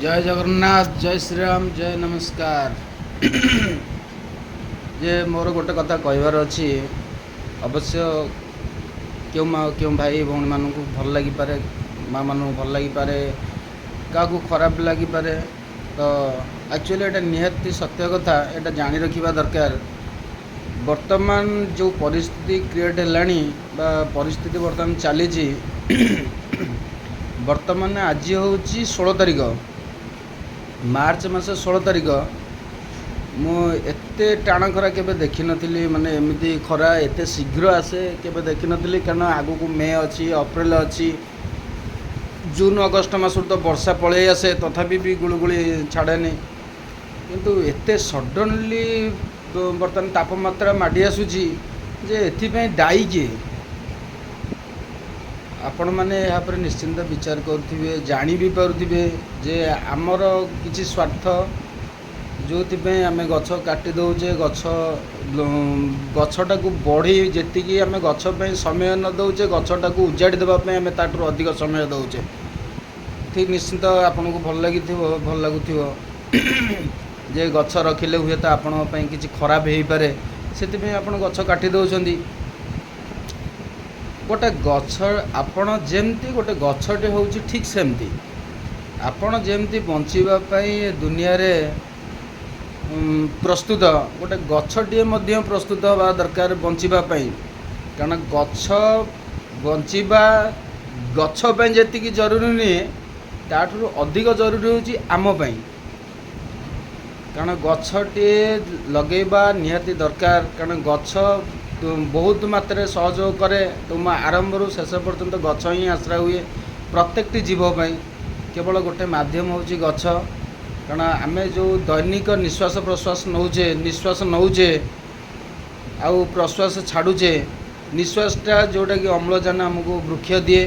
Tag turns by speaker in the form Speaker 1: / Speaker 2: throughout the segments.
Speaker 1: जय जगन्नाथ जय श्रीराम जय नमस्कार। जे मोर गोटे कथा कहबार अच्छी अवश्य क्यों माँ क्यों भाई भौणी मानू भल लगिपे माँ मानू भल लगिपे क्या खराब लगिपे। तो एक्चुअली एटा निहाती सत्य कथा एटा जानी रखिबा दरकार। वर्तमान जो परिस्थिति क्रिएट है परिस्थिति वर्तमान चली वर्तमान आज हूँ 16 तारिख मार्च मास 16 तारिख मुझे टाण खरा केबे देखी नथिली माने एमती खरा एते शीघ्र आसे केबे देखी नथिली कारण आगु को मे अच्छी अप्रैल अच्छी जून अगस्ट मास तो वर्षा पलि आसे तथापि भी गुड़गुड़ी छाड़ेनी किंतु एते सडनली बर्तमान तापमात्रा माड़ी आसूची जे एथिपाई दायी किए आपण मैंने यहाँ पर निश्चिंत विचार करुवे जानी भी पारुथिबे जे आमर किछि स्वार्थ जो आम गछ काटी दौचे गछटा को बढ़ी जी आम गछपी समय न दौचे गछटा को उजाड़ी देवाई आम ताठू अधिक समय दौचे ठीक निश्चिंत आपन को भल लगुथिबो जे गछ रखिले हुए तो आपण किछि खराब हो पारे से आपण गछ काटी दौचंदी। गोटे गछ आपण जेमती गोटे गछटे होउची ठीक सेमती आपण जेमती बंचीबाई दुनिया रे प्रस्तुत गोटे गछटे मध्य प्रस्तुत हवा दरकार बंचीबाई कारण गछ बंचीबा गछपी जी जरूरी नुहे ताठू अधिक जरूरी होउची आम पई कारण गछटे लगेबा निहाती दरकार कारण गछ बहुत मात्रा सहयोग करे तुम आरंभ रू शेष पर्यंत गछ ही आश्रय हुए प्रत्येक जीवपाई केवल गोटे मध्यम हूँ गछ कारण आम जो दैनिक निश्वास प्रश्वास नौचे आउ प्रश्वास छाड़ुचे निश्वासटा जोटा कि अम्लजान आमको वृक्ष दिए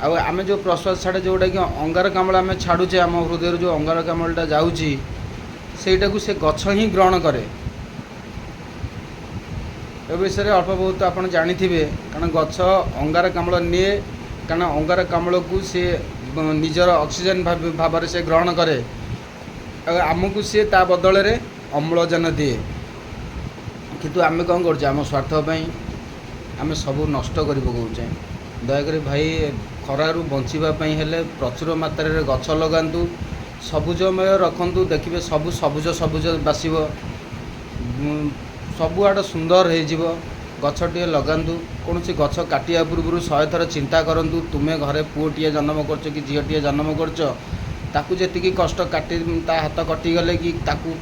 Speaker 1: आम जो प्रश्वास छाड़े जोटा कि अंगारकाम्ल आम छाड़ुचे आम हृदय जो अंगारकाम्लटा जाऊँगी सेटा को से गछ ही ग्रहण करे ए विषय अल्प बहुत आप जानिथिबे कारण गछ अंगारकाम्ल निए कारण अंगारकाम्ल को सी निजर ऑक्सीजन भाव से ग्रहण करे आमको सी ता बदल रे अम्लजान दिए किंतु आम कौन कर आम स्वार्थपाई आम सब नष्ट कर पकाउचे। दयाकोरी भाई खरारू बचापी हेले प्रचुर मात्रा रे गछ लगातु सबुजमय रखु देखिए सब सबुज सबुज बासिब सबुआड़ सुंदर हो गछटे लगातु कौन गछ काटिया पूर्व 100 थर चिंता करूँ तुम्हें घरे पुओटे जन्म कर झीटे जन्म कर जी कष्ट काटी ता हाथ कटिगले कि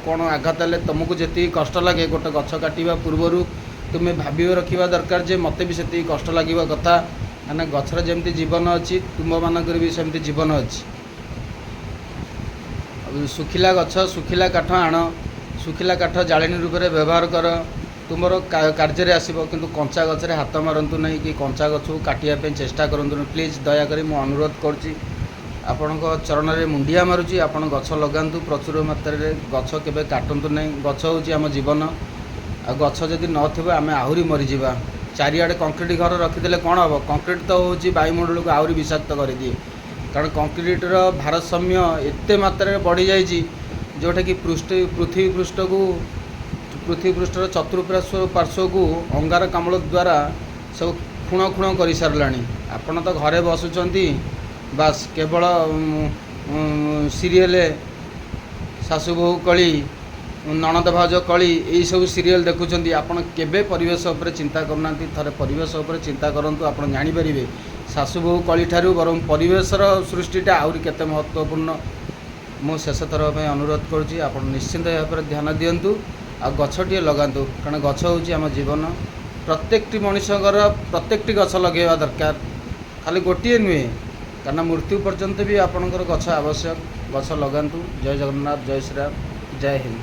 Speaker 1: कौन आघात हेल्ले तुमको जी कष्ट लगे गोटे गछ काटा पूर्वर तुम्हें भाव रखा दरकार जे मत भी से कष्ट लगे कथा मैंने गछर जमी जीवन अच्छी तुम मानक भी सेमती जीवन अच्छी। सुखिला गछ सुखिला काठ आण सुखिला काठ जाळेनी रूप में व्यवहार कर तुम कार्य आसो कि कंचा गचरे हाथ मारतु ना कि कंचा गछ को काटापी चेष्टा करूँ प्लीज दयाकोरी मु अनुरोध करुँची आपण चरण में मुंडिया मारुची आपण गछ लगातु प्रचुर मात्रा रे गछ केबे काटंतु ना गछ होची आम जीवन आ गछ जदि नथिबो आमे आहुरी मरीजा चारिआडे कंक्रीट घर रखिदेले कौन हम कंक्रीट तो होची वायुमंडल को आहुरी विषाक्त कर दिए कारण कंक्रीटर भारसाम्य एते मात्रा बढ़ी जाइए जोटा कि पृथ्वी पृष्ठर चतुर्पार्श्व पार्श्व को अंगारकाम्ल द्वारा सब खुण खुण कर सारा आपण तो घरे बसुंच बास केवल सीरियल सासु बहु कली ननद भाज कली यही सब सीरियल देखुं आपड़ केबे परिवेश उपर चिंता करना थे परिवेश उपर चिंता करूँ आप जानीपर सासु बहु कली ठारू बर परिवेशर सृष्टिटा आहरी केते महत्वपूर्ण मु शेष थर अनुरोध करुँची आप निश्चिंत यहाँ पर ध्यान दिंतु आ गछटे लगातु कारण गछ होची आम जीवन प्रत्येकटी मनुष्यर प्रत्येकटी गछ लगेवा दरकार खाली गोटे नुहे कारण मृत्यु पर्यंत भी आपणकर गछ आवश्यक गछ लगातु। जय जगन्नाथ जय श्रीराम जय हिंद।